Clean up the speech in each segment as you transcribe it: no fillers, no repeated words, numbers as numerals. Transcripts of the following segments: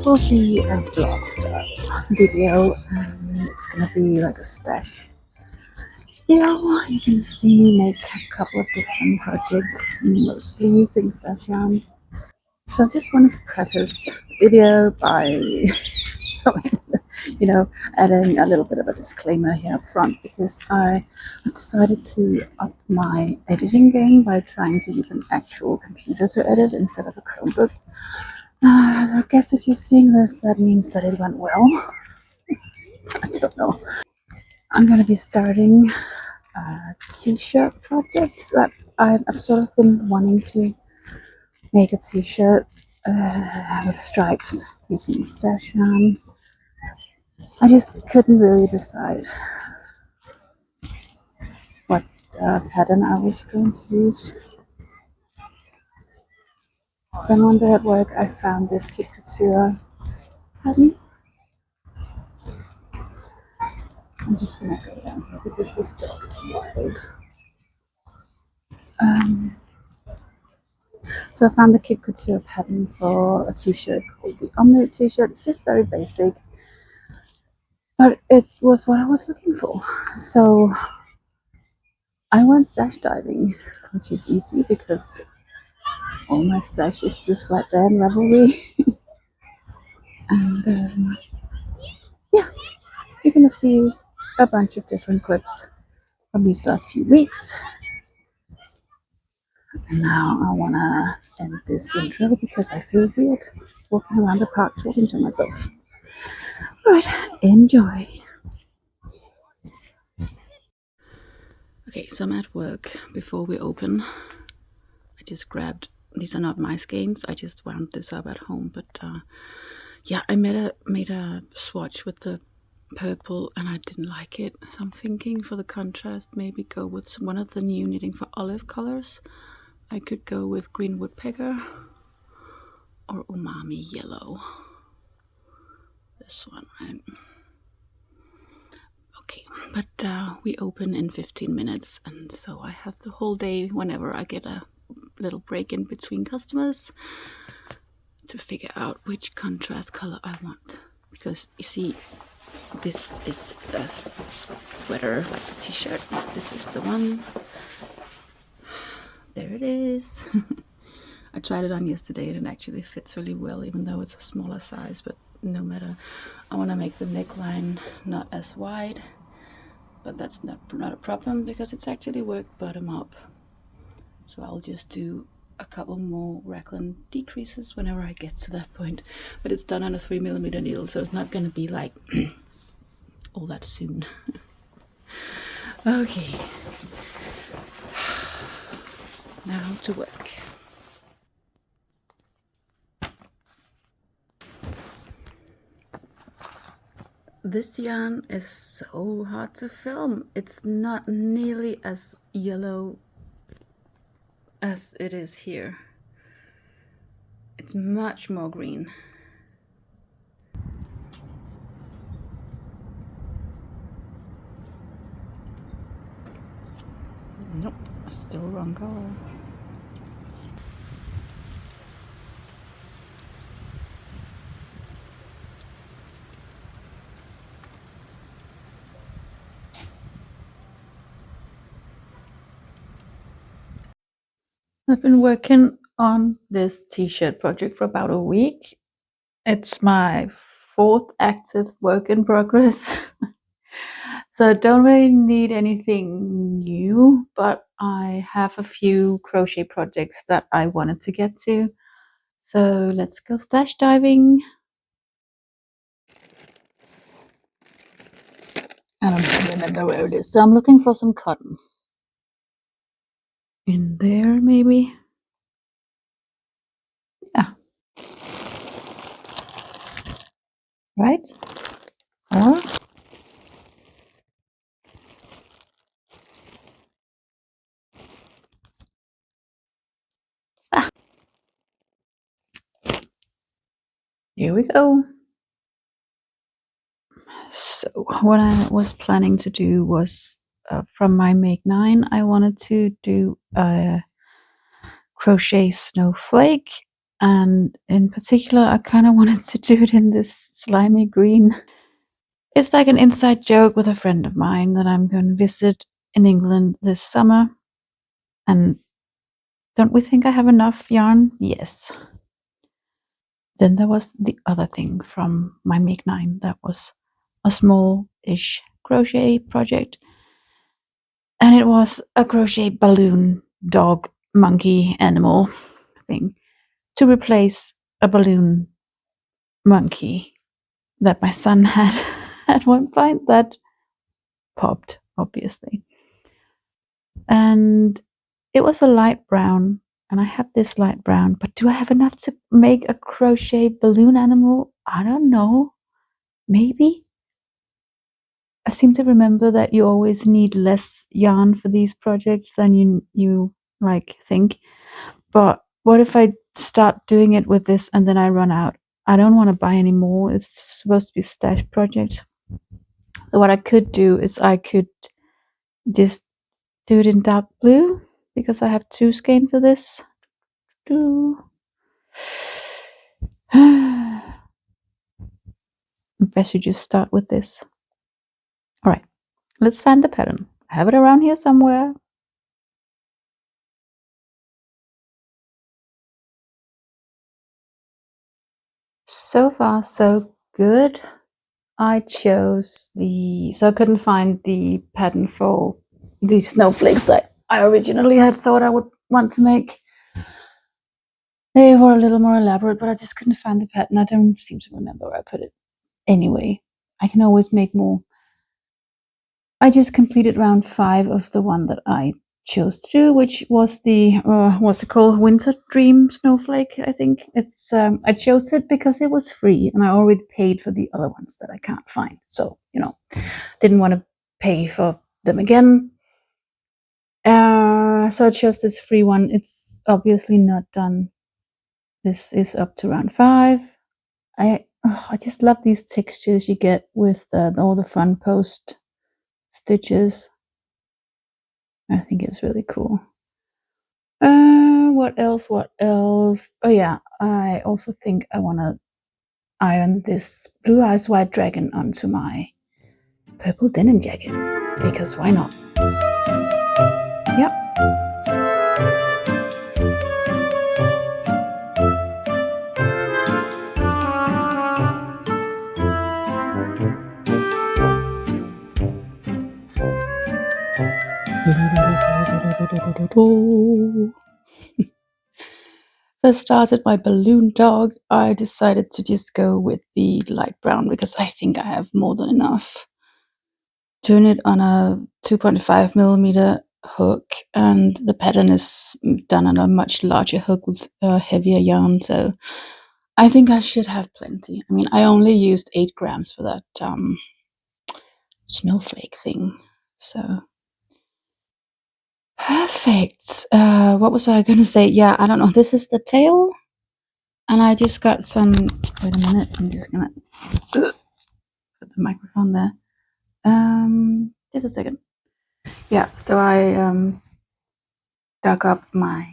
This will be a vlog style video, and it's gonna be like a stash. You're gonna see me make a couple of different projects, mostly using stash yarn. So I just wanted to preface the video by, adding a little bit of a disclaimer here up front, because I have decided to up my editing game by trying to use an actual computer to edit instead of a Chromebook. So I guess if you're seeing this, that means that it went well. I don't know. I'm gonna be starting a t-shirt project that I've sort of been wanting to make a t-shirt with stripes using stash yarn. I just couldn't really decide what pattern I was going to use. Then one day at work I found this Kit Couture pattern. I'm just gonna go down here because this dog is wild. So I found the Kit Couture pattern for a t-shirt called the Omelette t-shirt. It's just very basic, but it was what I was looking for. So I went stash diving, which is easy because all my stash is just right there in Ravelry. And yeah, you're gonna see a bunch of different clips from these last few weeks. And now I wanna end this intro because I feel weird walking around the park talking to myself. Alright, enjoy. Okay, so I'm at work. Before we open, I just grabbed, these are not my skeins, I just wound this up at home, but yeah, I made a swatch with the purple and I didn't like it, so I'm thinking for the contrast maybe go with one of the new Knitting for Olive colors. I could go with Green Woodpecker or Umami Yellow. This one, right? Okay, but we open in 15 minutes, and so I have the whole day whenever I get a little break in between customers to figure out which contrast color I want. Because you see, this is the sweater, like the t-shirt. This is the one. There it is. I tried it on yesterday and it actually fits really well, even though it's a smaller size, but no matter. I want to make the neckline not as wide, but that's not a problem because it's actually worked bottom up. So I'll just do a couple more raglan decreases whenever I get to that point. But it's done on a 3mm needle, so it's not going to be like all that soon. Okay. Now to work. This yarn is so hard to film. It's not nearly as yellow as it is here. It's much more green. Nope, still wrong color. I've been working on this t-shirt project for about a week. It's my 4th active work in progress. So I don't really need anything new, but I have a few crochet projects that I wanted to get to. So let's go stash diving. I don't remember where it is. So I'm looking for some cotton. In there, maybe? Yeah. Right? Or here we go. So what I was planning to do was from my Make 9, I wanted to do a crochet snowflake, And in particular, I kind of wanted to do it in this slimy green. It's like an inside joke with a friend of mine that I'm going to visit in England this summer. And don't we think I have enough yarn? Yes. Then there was the other thing from my Make 9 that was a small-ish crochet project. And it was a crochet balloon dog monkey animal thing to replace a balloon monkey that my son had at one point that popped, obviously. And it was a light brown, and I have this light brown, but do I have enough to make a crochet balloon animal? I don't know. Maybe. I seem to remember that you always need less yarn for these projects than you like think. But what if I start doing it with this and then I run out? I don't want to buy any more. It's supposed to be a stash project. So what I could do is I could just do it in dark blue because I have 2 skeins of this. I should just start with this. All right, let's find the pattern. I have it around here somewhere. So far, so good. I chose so I couldn't find the pattern for the snowflakes that I originally had thought I would want to make. They were a little more elaborate, but I just couldn't find the pattern. I don't seem to remember where I put it. Anyway, I can always make more. I just completed round 5 of the one that I chose to do, which was the what's it called, Winter Dream Snowflake. I think it's I chose it because it was free and I already paid for the other ones that I can't find, so didn't want to pay for them again. So I chose this free one. It's obviously not done. This is up to round 5. I just love these textures you get with all the front post stitches. I think it's really cool. What else? Oh yeah, I also think I want to iron this Blue Eyes White Dragon onto my purple denim jacket, because why not? Yep. First started my balloon dog. I decided to just go with the light brown because I think I have more than enough. Turn it on a 2.5 millimeter hook, and the pattern is done on a much larger hook with heavier yarn, so I think I should have plenty. I mean, I only used 8 grams for that snowflake thing, so perfect. What was I gonna say? Yeah, I don't know. This is the tail, and I just got some. Wait a minute. I'm just gonna put the microphone there. Just a second. Yeah. So I dug up my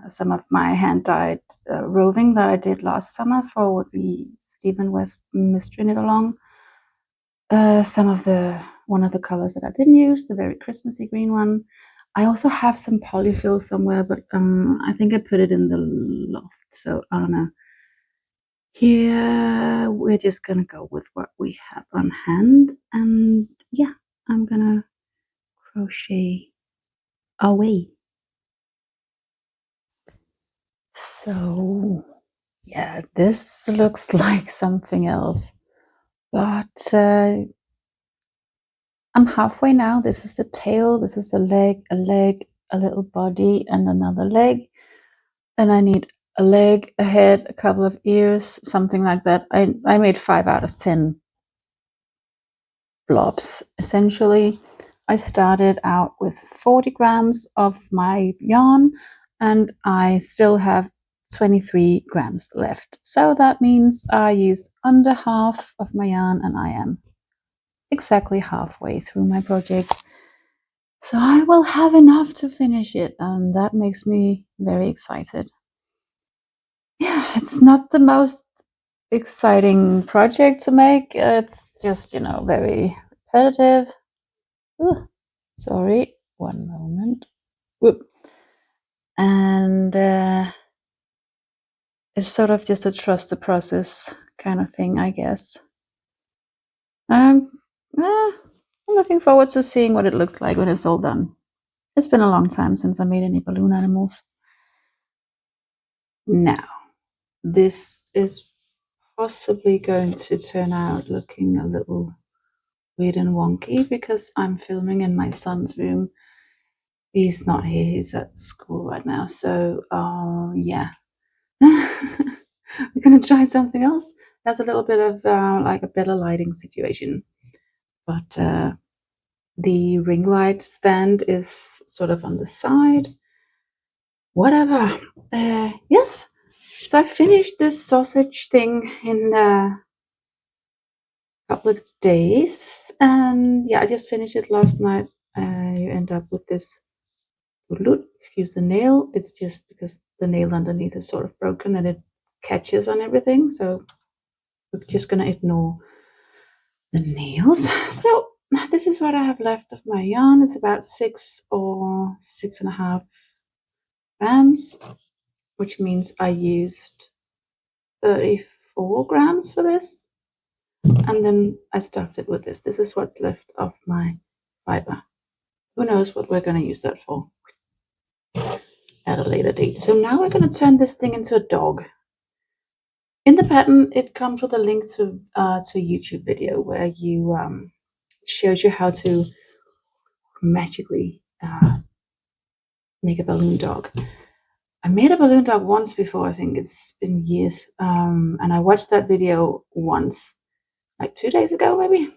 some of my hand dyed roving that I did last summer for the Stephen West Mystery Knit Along. One of the colors that I didn't use, the very Christmassy green one. I also have some polyfill somewhere, but I think I put it in the loft, so I don't know. Here we're just gonna go with what we have on hand, and yeah, I'm gonna crochet away. So yeah, this looks like something else, but I'm halfway now. This is the tail, this is a leg, a little body, and another leg. And I need a leg, a head, a couple of ears, something like that. I made 5 out of 10 blobs. Essentially, I started out with 40 grams of my yarn, and I still have 23 grams left. So that means I used under half of my yarn, and I am exactly halfway through my project. So I will have enough to finish it, and that makes me very excited. Yeah, it's not the most exciting project to make. It's just, very repetitive. Ooh, sorry, one moment. Whoop. And it's sort of just a trust the process kind of thing, I guess. Um, I'm looking forward to seeing what it looks like when it's all done. It's been a long time since I made any balloon animals. Now, this is possibly going to turn out looking a little weird and wonky because I'm filming in my son's room. He's not here, he's at school right now. So, yeah. We're going to try something else. That's a little bit of like a better lighting situation. But the ring light stand is sort of on the side. Whatever. Yes. So I finished this sausage thing in a couple of days. And yeah, I just finished it last night. You end up with this, excuse the nail. It's just because the nail underneath is sort of broken and it catches on everything. So we're just going to ignore the nails. So this is what I have left of my yarn. It's about 6 or 6.5 grams, which means I used 34 grams for this. And then I stuffed it with this. This is what's left of my fiber. Who knows what we're going to use that for at a later date. So now we're going to turn this thing into a dog. In the pattern, it comes with a link to a YouTube video where you shows you how to magically make a balloon dog. I made a balloon dog once before. I think it's been years, and I watched that video once, like 2 days ago, maybe.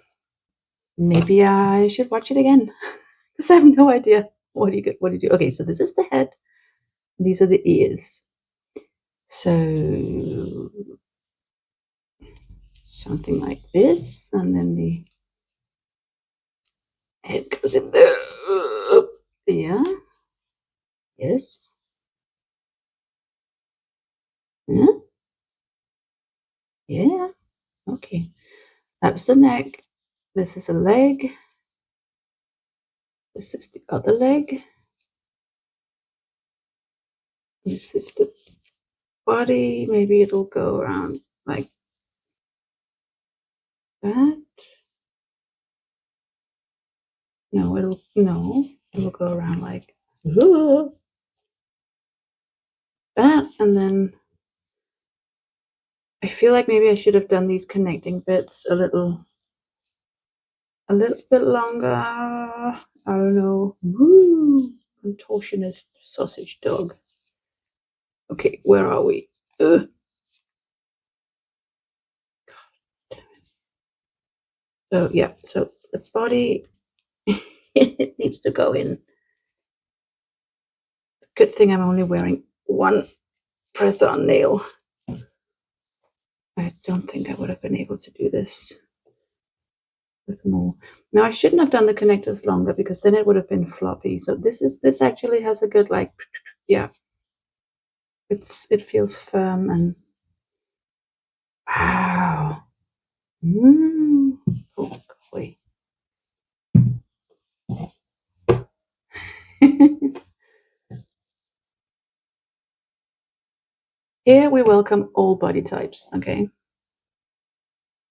Maybe I should watch it again because I have no idea what do you do. Okay, so this is the head. These are the ears. So something like this, and then the head goes in there. Yeah. Yes. Yeah. Yeah. Okay. That's the neck. This is a leg. This is the other leg. This is the body. Maybe it'll go around like that. No, it'll go around like that, and then I feel like maybe I should have done these connecting bits a little bit longer. I don't know. Woo! Contortionist sausage dog. Okay, where are we? Ugh. So yeah, so the body it needs to go in. Good thing I'm only wearing one press-on nail. I don't think I would have been able to do this with more. Now I shouldn't have done the connectors longer because then it would have been floppy. So this actually has a good like, yeah. It feels firm and wow. Oh, wait. Here we welcome all body types. Okay.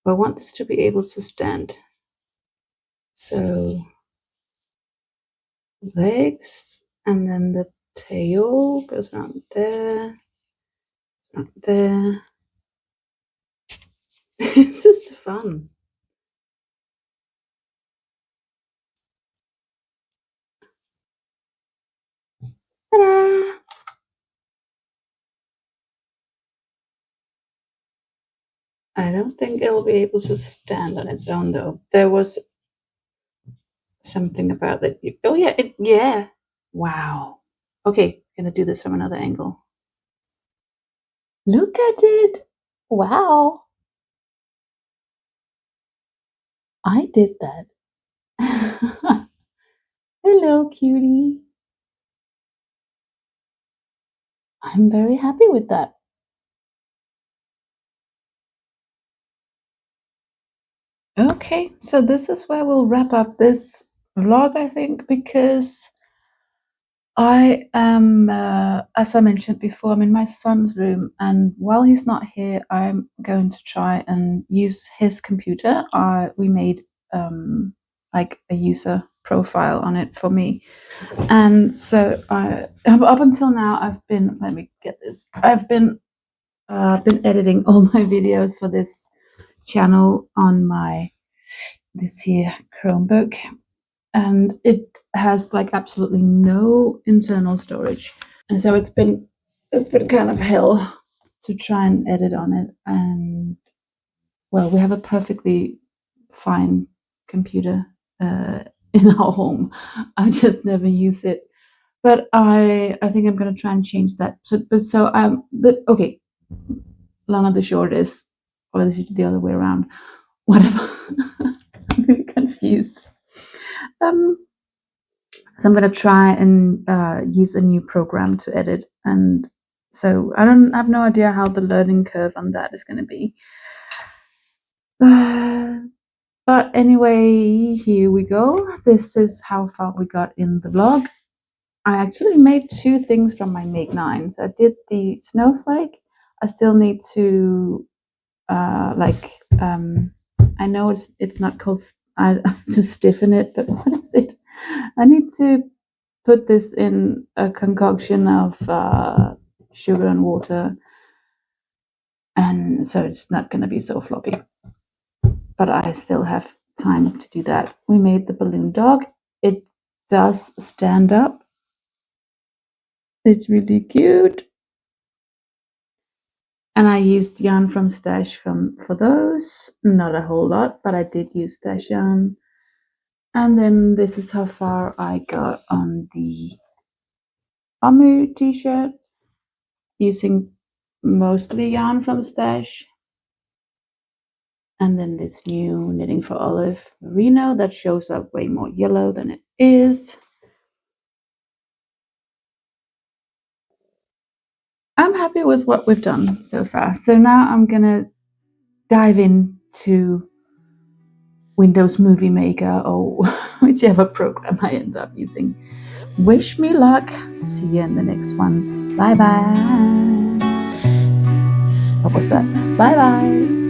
I want this to be able to stand. So legs, and then the tail goes around there. There. This is fun. Ta-da! I don't think it'll be able to stand on its own though. There was something about that. Oh yeah, yeah. Wow. Okay, gonna do this from another angle. Look at it. Wow. I did that. Hello, cutie. I'm very happy with that. Okay, so this is where we'll wrap up this vlog, I think, because I am, as I mentioned before, I'm in my son's room, and while he's not here, I'm going to try and use his computer. We made like a user profile on it for me, and so up until now, I've been. Let me get this. I've been editing all my videos for this channel on this here Chromebook, and it has like absolutely no internal storage, and so it's been kind of hell to try and edit on it. And well, we have a perfectly fine computer in our home. I just never use it, but I think I'm going to try and change that. Okay, long and the short is, or is it the other way around? Whatever. I'm really confused. Um, so I'm gonna try and use a new program to edit, and so I have no idea how the learning curve on that is gonna be. But anyway, here we go. This is how far we got in the vlog. I actually made two things from my Make 9s. I did the snowflake. I still need to I know it's not called to stiffen it, but what is it? I need to put this in a concoction of sugar and water, and so it's not going to be so floppy, but I still have time to do that. We made the balloon dog. It does stand up. It's really cute. And I used yarn from Stash for those. Not a whole lot, but I did use Stash yarn. And then this is how far I got on the Amu t-shirt, using mostly yarn from Stash. And then this new Knitting for Olive merino that shows up way more yellow than it is. I'm happy with what we've done so far. So now I'm gonna dive into Windows Movie Maker, or whichever program I end up using. Wish me luck. See you in the next one. Bye bye. What was that? Bye bye.